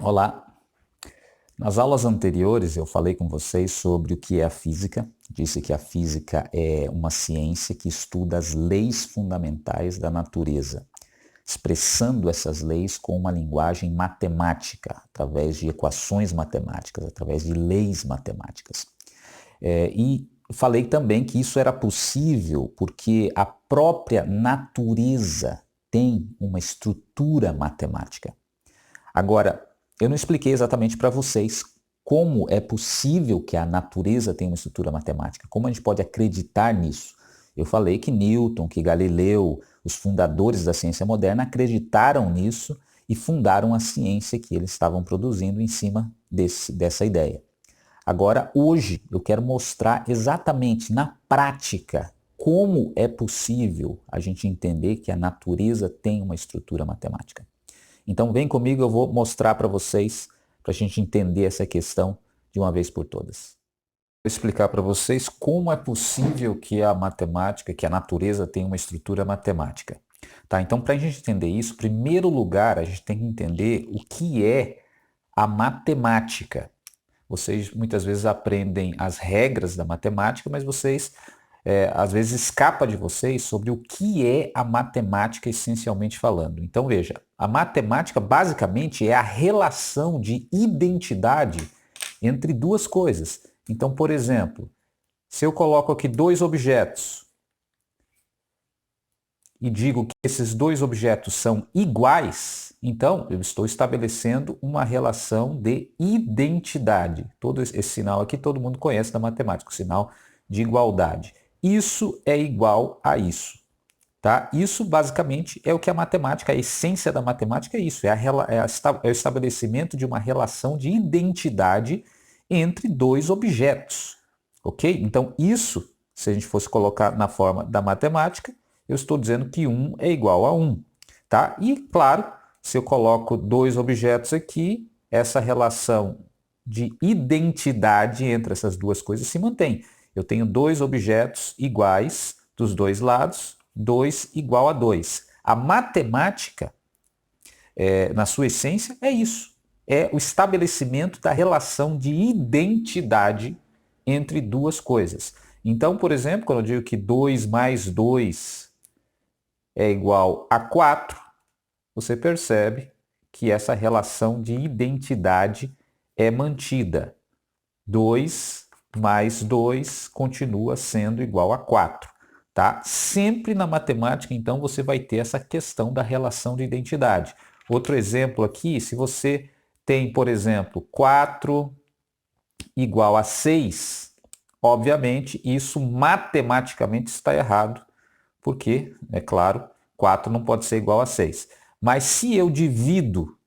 Olá! Nas aulas anteriores eu falei com vocês sobre o que é a física. Disse que a física é uma ciência que estuda as leis fundamentais da natureza, expressando essas leis com uma linguagem matemática, através de equações matemáticas, através de leis matemáticas. E falei também que isso era possível porque a própria natureza tem uma estrutura matemática. Agora, eu não expliquei exatamente para vocês como é possível que a natureza tenha uma estrutura matemática, como a gente pode acreditar nisso. Eu falei que Newton, que Galileu, os fundadores da ciência moderna acreditaram nisso e fundaram a ciência que eles estavam produzindo em cima dessa ideia. Agora, hoje, eu quero mostrar exatamente na prática como é possível a gente entender que a natureza tem uma estrutura matemática. Então vem comigo, eu vou mostrar para vocês, para a gente entender essa questão de uma vez por todas. Vou explicar para vocês como é possível que a matemática, que a natureza tenha uma estrutura matemática. Tá? Então, para a gente entender isso, em primeiro lugar, a gente tem que entender o que é a matemática. Vocês muitas vezes aprendem as regras da matemática, mas vocês às vezes escapa de vocês sobre o que é a matemática essencialmente falando. Então veja, a matemática basicamente é a relação de identidade entre duas coisas. Então, por exemplo, se eu coloco aqui dois objetos e digo que esses dois objetos são iguais, então eu estou estabelecendo uma relação de identidade. Todo esse sinal aqui todo mundo conhece da matemática, o sinal de igualdade. Isso é igual a isso. Tá? Isso basicamente é o que a matemática, a essência da matemática é isso, é o estabelecimento de uma relação de identidade entre dois objetos. Ok? Então isso, se a gente fosse colocar na forma da matemática, eu estou dizendo que 1 é igual a 1. Tá? E claro, se eu coloco dois objetos aqui, essa relação de identidade entre essas duas coisas se mantém. Eu tenho dois objetos iguais dos dois lados, 2 igual a 2. A matemática, na sua essência, é isso. É o estabelecimento da relação de identidade entre duas coisas. Então, por exemplo, quando eu digo que 2 mais 2 é igual a 4, você percebe que essa relação de identidade é mantida. 2 mais 2 continua sendo igual a 4. Tá? Sempre na matemática, então, você vai ter essa questão da relação de identidade. Outro exemplo aqui, se você tem, por exemplo, 4 igual a 6, obviamente, isso matematicamente está errado, porque, é claro, 4 não pode ser igual a 6. Mas se eu divido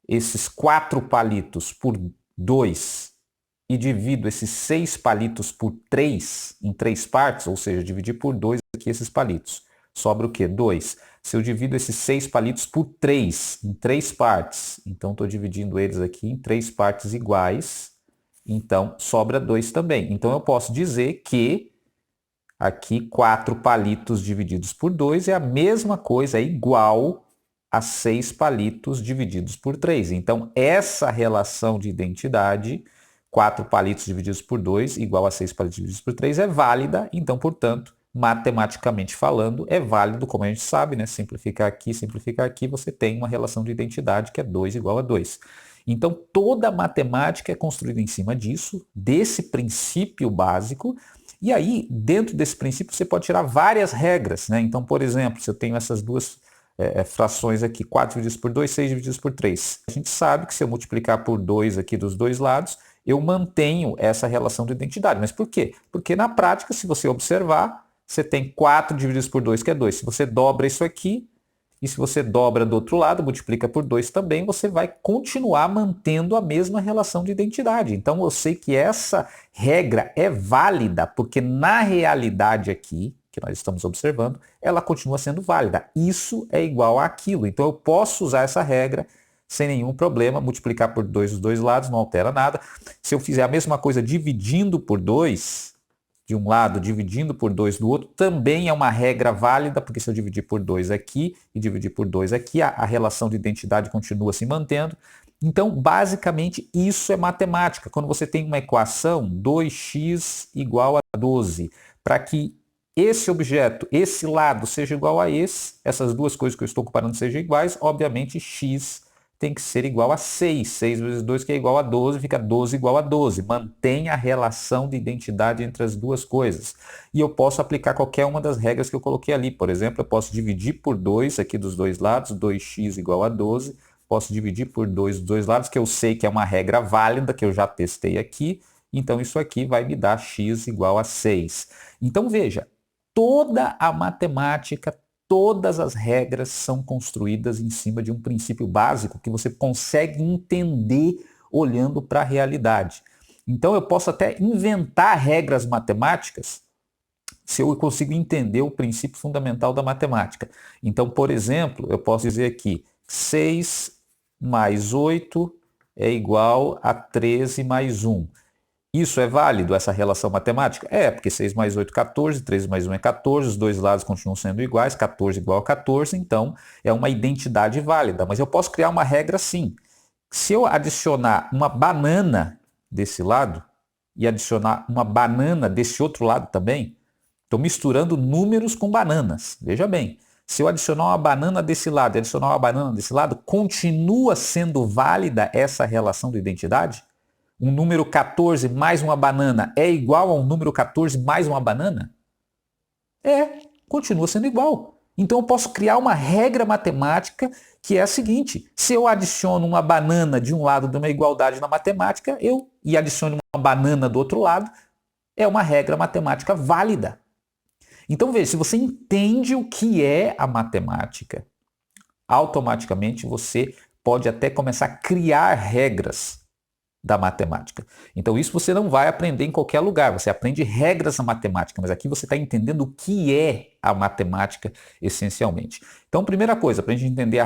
esses 4 palitos por 2 e divido esses 6 palitos por 3 em 3 partes, ou seja, dividir por 2 aqui esses palitos. Sobra o quê? 2. Se eu divido esses 6 palitos por 3 em 3 partes, então estou dividindo eles aqui em 3 partes iguais, então sobra 2 também. Então eu posso dizer que aqui 4 palitos divididos por 2 é a mesma coisa, é igual a 6 palitos divididos por 3. Então essa relação de identidade, 4 palitos divididos por 2 igual a 6 palitos divididos por 3 é válida, então, portanto, matematicamente falando, é válido, como a gente sabe, né? Simplificar aqui, você tem uma relação de identidade que é 2 igual a 2. Então, toda a matemática é construída em cima disso, desse princípio básico, e aí, dentro desse princípio, você pode tirar várias regras, né? Então, por exemplo, se eu tenho essas duas frações aqui, 4 divididos por 2, 6 divididos por 3. A gente sabe que se eu multiplicar por 2 aqui dos dois lados, eu mantenho essa relação de identidade. Mas por quê? Porque na prática, se você observar, você tem 4 divididos por 2, que é 2. Se você dobra isso aqui, e se você dobra do outro lado, multiplica por 2 também, você vai continuar mantendo a mesma relação de identidade. Então eu sei que essa regra é válida, porque na realidade aqui, que nós estamos observando, ela continua sendo válida. Isso é igual àquilo. Então eu posso usar essa regra sem nenhum problema, multiplicar por 2 os dois lados, não altera nada. Se eu fizer a mesma coisa dividindo por 2, de um lado, dividindo por 2 do outro, também é uma regra válida, porque se eu dividir por 2 aqui e dividir por 2 aqui, a relação de identidade continua se mantendo. Então, basicamente, isso é matemática. Quando você tem uma equação 2x igual a 12, para que esse objeto, esse lado seja igual a esse, essas duas coisas que eu estou comparando sejam iguais, obviamente x tem que ser igual a 6. 6 vezes 2, que é igual a 12, fica 12 igual a 12. Mantém a relação de identidade entre as duas coisas. E eu posso aplicar qualquer uma das regras que eu coloquei ali. Por exemplo, eu posso dividir por 2 aqui dos dois lados, 2x igual a 12. Posso dividir por 2 dos dois lados, que eu sei que é uma regra válida, que eu já testei aqui. Então, isso aqui vai me dar x igual a 6. Então, veja, toda a matemática, todas as regras são construídas em cima de um princípio básico que você consegue entender olhando para a realidade. Então, eu posso até inventar regras matemáticas se eu consigo entender o princípio fundamental da matemática. Então, por exemplo, eu posso dizer aqui, 6 mais 8 é igual a 13 mais 1. Isso é válido, essa relação matemática? É, porque 6 mais 8 é 14, 13 mais 1 é 14, os dois lados continuam sendo iguais, 14 igual a 14, então é uma identidade válida. Mas eu posso criar uma regra assim. Se eu adicionar uma banana desse lado e adicionar uma banana desse outro lado também, estou misturando números com bananas. Veja bem, se eu adicionar uma banana desse lado e adicionar uma banana desse lado, continua sendo válida essa relação de identidade? Um número 14 mais uma banana é igual a um número 14 mais uma banana? É, continua sendo igual. Então eu posso criar uma regra matemática que é a seguinte: se eu adiciono uma banana de um lado de uma igualdade na matemática, e adiciono uma banana do outro lado, é uma regra matemática válida. Então veja, se você entende o que é a matemática, automaticamente você pode até começar a criar regras da matemática. Então isso você não vai aprender em qualquer lugar, você aprende regras na matemática, mas aqui você está entendendo o que é a matemática essencialmente. Então, primeira coisa, para a gente entender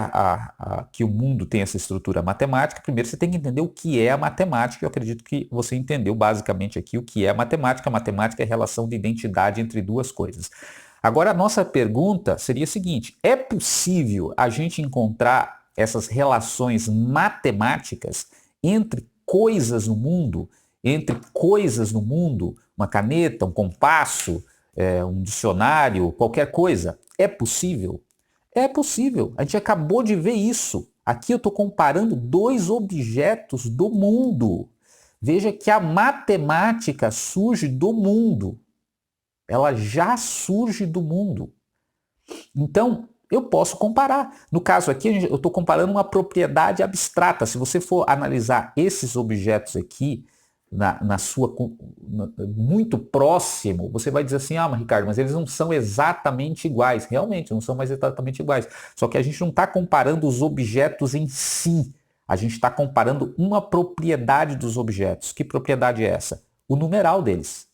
que o mundo tem essa estrutura matemática, primeiro você tem que entender o que é a matemática. Eu acredito que você entendeu basicamente aqui o que é a matemática. A matemática é a relação de identidade entre duas coisas. Agora, a nossa pergunta seria a seguinte: é possível a gente encontrar essas relações matemáticas entre coisas no mundo, uma caneta, um compasso, um dicionário, qualquer coisa? É possível? É possível. A gente acabou de ver isso. Aqui eu estou comparando dois objetos do mundo. Veja que a matemática surge do mundo. Ela já surge do mundo. Então, eu posso comparar. No caso aqui, eu estou comparando uma propriedade abstrata. Se você for analisar esses objetos aqui, muito próximo, você vai dizer assim: ah, mas Ricardo, mas eles não são exatamente iguais. Realmente, não são mais exatamente iguais. Só que a gente não está comparando os objetos em si. A gente está comparando uma propriedade dos objetos. Que propriedade é essa? O numeral deles.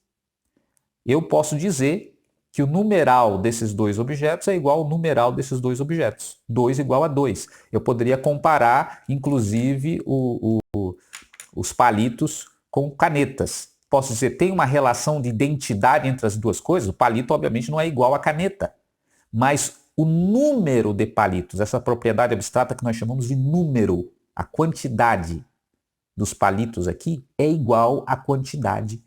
Eu posso dizer que o numeral desses dois objetos é igual ao numeral desses dois objetos. 2 igual a 2. Eu poderia comparar, inclusive, os palitos com canetas. Posso dizer, tem uma relação de identidade entre as duas coisas? O palito, obviamente, não é igual à caneta. Mas o número de palitos, essa propriedade abstrata que nós chamamos de número, a quantidade dos palitos aqui, é igual à quantidade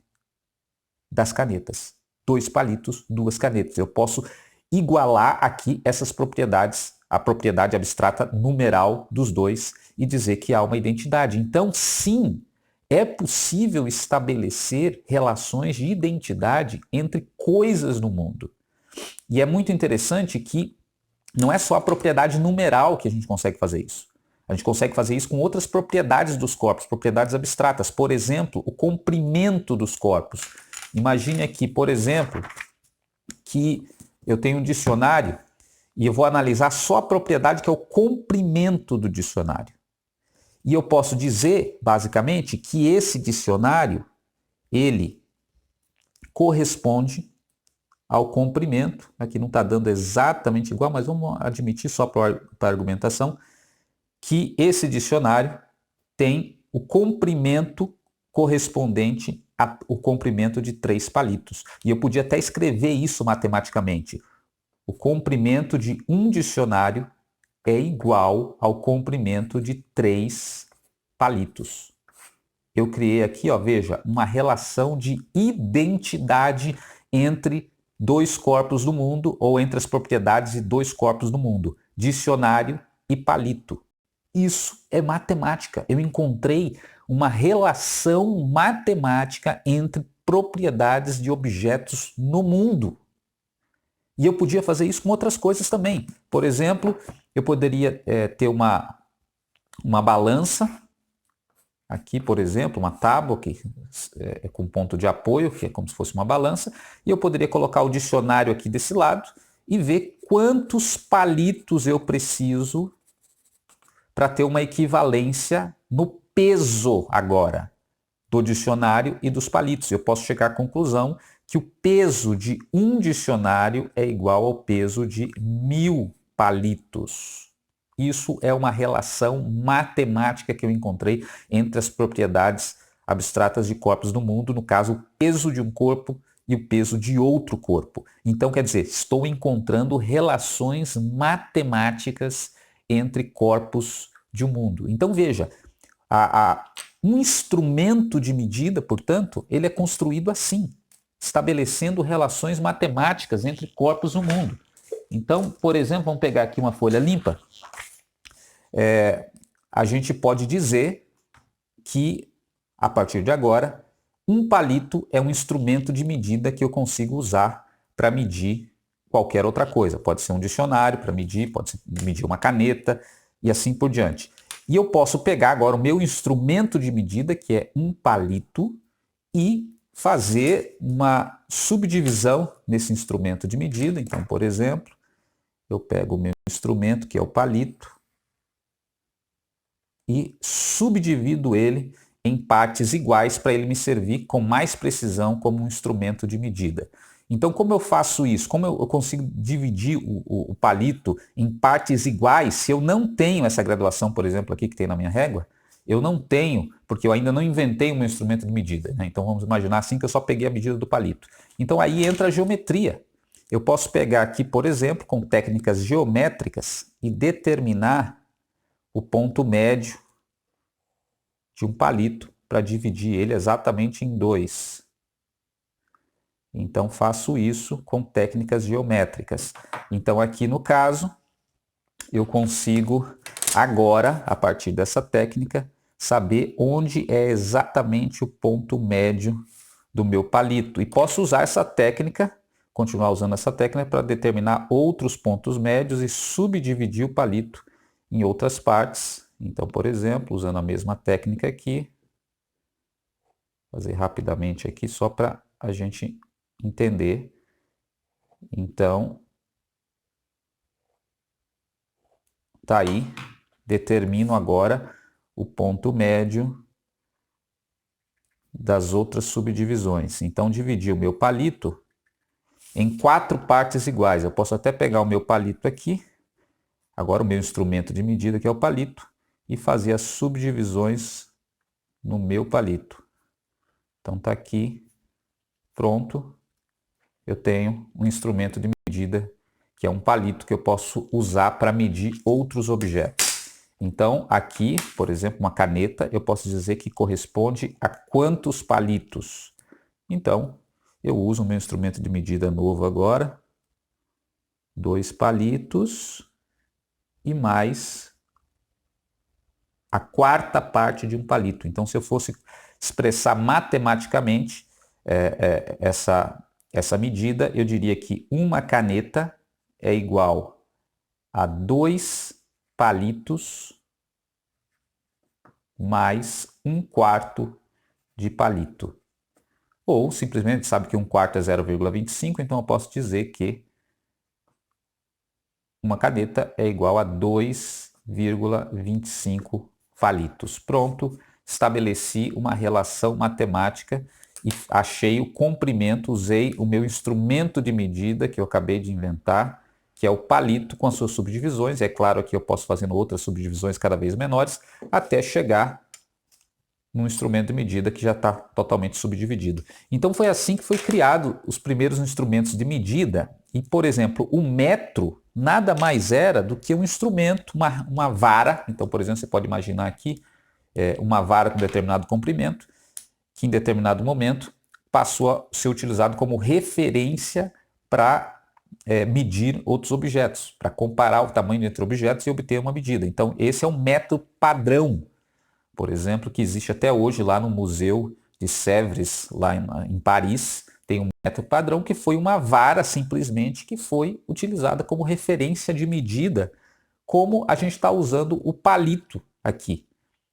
das canetas. 2 palitos, 2 canetas. Eu posso igualar aqui essas propriedades, a propriedade abstrata numeral dos dois, e dizer que há uma identidade. Então, sim, é possível estabelecer relações de identidade entre coisas no mundo. E é muito interessante que não é só a propriedade numeral que a gente consegue fazer isso. A gente consegue fazer isso com outras propriedades dos corpos, propriedades abstratas. Por exemplo, o comprimento dos corpos. Imagine aqui, por exemplo, que eu tenho um dicionário e eu vou analisar só a propriedade que é o comprimento do dicionário. E eu posso dizer, basicamente, que esse dicionário, ele corresponde ao comprimento. Aqui não está dando exatamente igual, mas vamos admitir só para a argumentação, que esse dicionário tem o comprimento correspondente ao comprimento de 3 palitos. E eu podia até escrever isso matematicamente. O comprimento de um dicionário é igual ao comprimento de 3 palitos. Eu criei aqui, ó, veja, uma relação de identidade entre dois corpos do mundo, ou entre as propriedades de dois corpos do mundo, dicionário e palito. Isso é matemática. Eu encontrei uma relação matemática entre propriedades de objetos no mundo. E eu podia fazer isso com outras coisas também. Por exemplo, eu poderia ter uma balança, aqui, por exemplo, uma tábua que é com ponto de apoio, que é como se fosse uma balança, e eu poderia colocar o dicionário aqui desse lado e ver quantos palitos eu preciso para ter uma equivalência no peso agora do dicionário e dos palitos. Eu posso chegar à conclusão que o peso de um dicionário é igual ao peso de 1000 palitos. Isso é uma relação matemática que eu encontrei entre as propriedades abstratas de corpos do mundo, no caso, o peso de um corpo e o peso de outro corpo. Então, quer dizer, estou encontrando relações matemáticas entre corpos de um mundo. Então, veja, um instrumento de medida, portanto, ele é construído assim, estabelecendo relações matemáticas entre corpos no mundo. Então, por exemplo, vamos pegar aqui uma folha limpa. A gente pode dizer que, a partir de agora, um palito é um instrumento de medida que eu consigo usar para medir qualquer outra coisa. Pode ser um dicionário para medir, pode ser medir uma caneta e assim por diante. E eu posso pegar agora o meu instrumento de medida, que é um palito, e fazer uma subdivisão nesse instrumento de medida. Então, por exemplo, eu pego o meu instrumento, que é o palito, e subdivido ele em partes iguais para ele me servir com mais precisão como um instrumento de medida. Então, como eu faço isso? Como eu consigo dividir o palito em partes iguais se eu não tenho essa graduação, por exemplo, aqui que tem na minha régua? Eu não tenho, porque eu ainda não inventei o meu instrumento de medida, né? Então, vamos imaginar assim que eu só peguei a medida do palito. Então, aí entra a geometria. Eu posso pegar aqui, por exemplo, com técnicas geométricas e determinar o ponto médio de um palito para dividir ele exatamente em dois. Então, faço isso com técnicas geométricas. Então, aqui no caso, eu consigo agora, a partir dessa técnica, saber onde é exatamente o ponto médio do meu palito. E posso usar essa técnica, continuar usando essa técnica para determinar outros pontos médios e subdividir o palito em outras partes. Então, por exemplo, usando a mesma técnica aqui, fazer rapidamente aqui só para a gente entender. Então, tá aí, determino agora o ponto médio das outras subdivisões. Então, dividi o meu palito em 4 partes iguais. Eu posso até pegar o meu palito aqui, agora o meu instrumento de medida, que é o palito, e fazer as subdivisões no meu palito. Então, tá aqui, pronto. Eu tenho um instrumento de medida, que é um palito que eu posso usar para medir outros objetos. Então, aqui, por exemplo, uma caneta, eu posso dizer que corresponde a quantos palitos. Então, eu uso o meu instrumento de medida novo agora, 2 palitos e mais a 4ª parte de um palito. Então, se eu fosse expressar matematicamente essa medida, eu diria que uma caneta é igual a 2 palitos mais 1/4 de palito. Ou simplesmente sabe que 1/4 é 0,25, então eu posso dizer que uma caneta é igual a 2,25 palitos. Pronto, estabeleci uma relação matemática e achei o comprimento, usei o meu instrumento de medida que eu acabei de inventar, que é o palito com as suas subdivisões. É claro que eu posso fazer outras subdivisões cada vez menores, até chegar num instrumento de medida que já está totalmente subdividido. Então foi assim que foi criado os primeiros instrumentos de medida. E, por exemplo, o metro nada mais era do que um instrumento, uma vara. Então, por exemplo, você pode imaginar aqui uma vara com determinado comprimento, que em determinado momento passou a ser utilizado como referência para medir outros objetos, para comparar o tamanho entre objetos e obter uma medida. Então, esse é um método padrão, por exemplo, que existe até hoje lá no Museu de Sèvres, lá em Paris. Tem um método padrão que foi uma vara, simplesmente, que foi utilizada como referência de medida, como a gente está usando o palito aqui.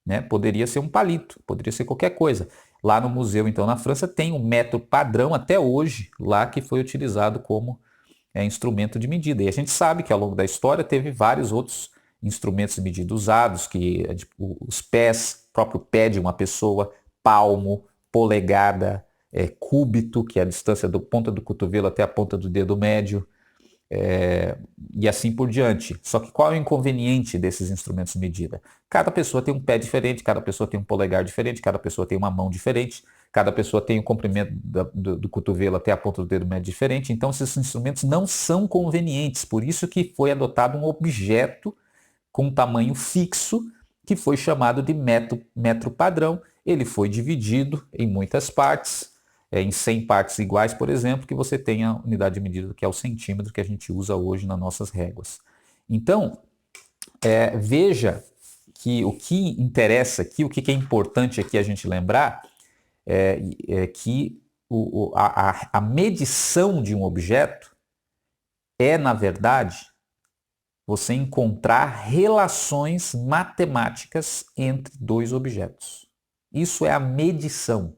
Né? Poderia ser um palito, poderia ser qualquer coisa. Lá no museu, então, na França, tem um método padrão até hoje, lá que foi utilizado como instrumento de medida. E a gente sabe que ao longo da história teve vários outros instrumentos de medida usados, que os pés, próprio pé de uma pessoa, palmo, polegada, cúbito, que é a distância da ponta do cotovelo até a ponta do dedo médio, e assim por diante. Só que qual é o inconveniente desses instrumentos de medida? Cada pessoa tem um pé diferente, cada pessoa tem um polegar diferente, cada pessoa tem uma mão diferente, cada pessoa tem o comprimento do cotovelo até a ponta do dedo médio diferente. Então esses instrumentos não são convenientes, por isso que foi adotado um objeto com tamanho fixo, que foi chamado de metro padrão. Ele foi dividido em muitas partes, em 100 partes iguais, por exemplo, que você tem a unidade de medida que é o centímetro que a gente usa hoje nas nossas réguas. Então, veja que o que interessa aqui, o que é importante aqui a gente lembrar, é que a medição de um objeto na verdade, você encontrar relações matemáticas entre dois objetos. Isso é a medição.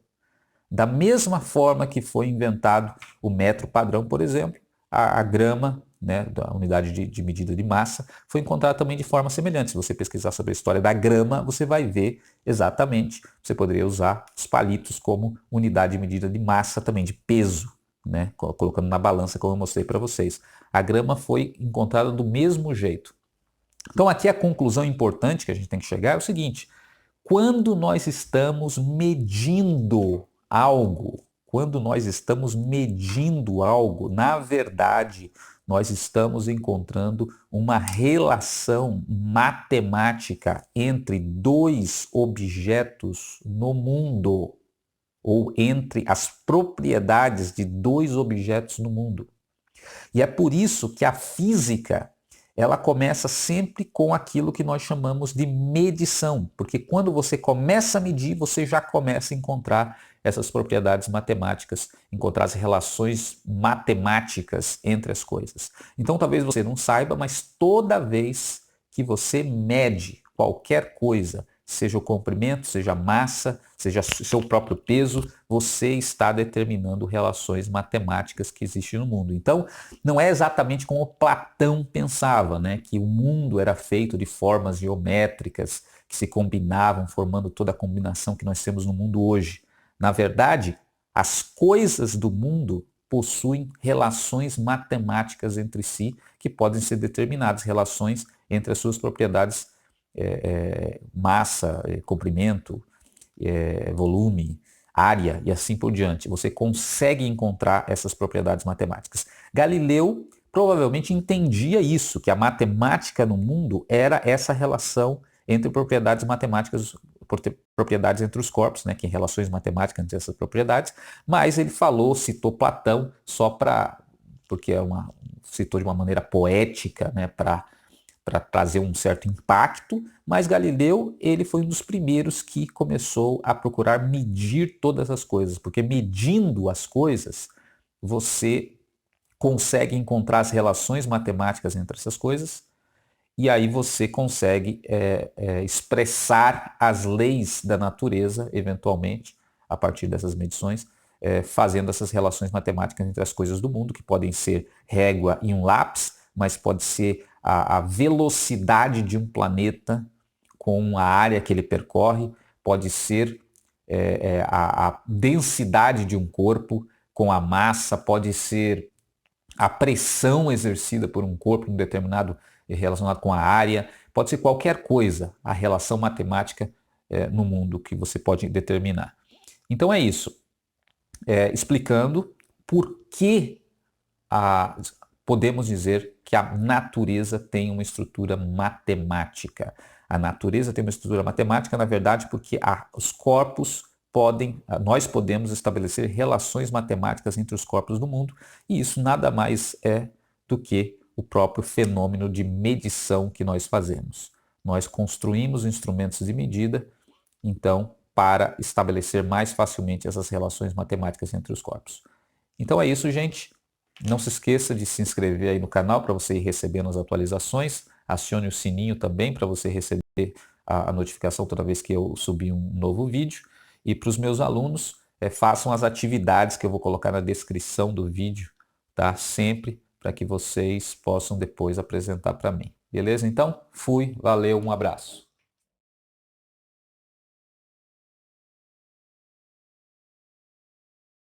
Da mesma forma que foi inventado o metro padrão, por exemplo, a grama, né, da unidade de medida de massa, foi encontrada também de forma semelhante. Se você pesquisar sobre a história da grama, você vai ver exatamente, você poderia usar os palitos como unidade de medida de massa também, de peso, né, colocando na balança como eu mostrei para vocês. A grama foi encontrada do mesmo jeito. Então aqui a conclusão importante que a gente tem que chegar é o seguinte: quando nós estamos medindo algo, na verdade, nós estamos encontrando uma relação matemática entre dois objetos no mundo, ou entre as propriedades de dois objetos no mundo. E é por isso que a física, ela começa sempre com aquilo que nós chamamos de medição, porque quando você começa a medir, você já começa a encontrar essas propriedades matemáticas, encontrar as relações matemáticas entre as coisas. Então talvez você não saiba, mas toda vez que você mede qualquer coisa, seja o comprimento, seja a massa, seja seu próprio peso, você está determinando relações matemáticas que existem no mundo. Então, não é exatamente como Platão pensava, né? Que o mundo era feito de formas geométricas que se combinavam, formando toda a combinação que nós temos no mundo hoje. Na verdade, as coisas do mundo possuem relações matemáticas entre si que podem ser determinadas, relações entre as suas propriedades massa, comprimento, volume, área e assim por diante. Você consegue encontrar essas propriedades matemáticas. Galileu provavelmente entendia isso, que a matemática no mundo era essa relação entre propriedades matemáticas, propriedades entre os corpos, né, que relações matemáticas entre essas propriedades, mas ele citou Platão porque citou de uma maneira poética, né, para trazer um certo impacto, mas Galileu ele foi um dos primeiros que começou a procurar medir todas as coisas, porque medindo as coisas, você consegue encontrar as relações matemáticas entre essas coisas, e aí você consegue expressar as leis da natureza, eventualmente, a partir dessas medições, fazendo essas relações matemáticas entre as coisas do mundo, que podem ser régua e um lápis, mas pode ser a velocidade de um planeta com a área que ele percorre, pode ser a densidade de um corpo com a massa, pode ser a pressão exercida por um corpo determinado relacionado com a área, pode ser qualquer coisa, a relação matemática no mundo que você pode determinar. Então é isso, explicando por que podemos dizer que a natureza tem uma estrutura matemática. A natureza tem uma estrutura matemática, na verdade, porque os corpos nós podemos estabelecer relações matemáticas entre os corpos do mundo, e isso nada mais é do que o próprio fenômeno de medição que nós fazemos. Nós construímos instrumentos de medida, então, para estabelecer mais facilmente essas relações matemáticas entre os corpos. Então é isso, gente. Não se esqueça de se inscrever aí no canal para você ir recebendo as atualizações. Acione o sininho também para você receber a notificação toda vez que eu subir um novo vídeo. E para os meus alunos, façam as atividades que eu vou colocar na descrição do vídeo, tá? Sempre para que vocês possam depois apresentar para mim. Beleza? Então, fui, valeu, um abraço.